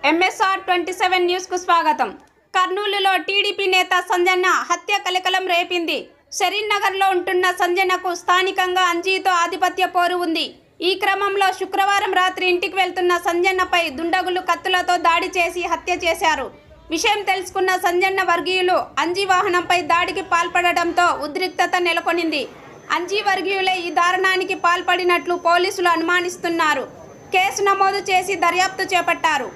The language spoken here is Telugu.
ఎంఎస్ఆర్ 27 న్యూస్ కు స్వాగతం. కర్నూలులో టీడీపీ నేత సంజన్న హత్య కలకలం రేపింది. షరీన్ నగర్ లో ఉంటున్న సంజన్నకు స్థానికంగా అంజీతో ఆధిపత్య పోరు ఉంది. ఈ క్రమంలో శుక్రవారం రాత్రి ఇంటికి వెళ్తున్న సంజన్నపై దుండగులు కత్తులతో దాడి చేసి హత్య చేశారు. విషయం తెలుసుకున్న సంజన్న వర్గీయులు అంజీ వాహనంపై దాడికి పాల్పడడంతో ఉద్రిక్తత నెలకొనింది. అంజీ వర్గీయులే ఈ దారుణానికి పాల్పడినట్లు పోలీసులు అనుమానిస్తున్నారు. కేసు నమోదు చేసి దర్యాప్తు చేపట్టారు.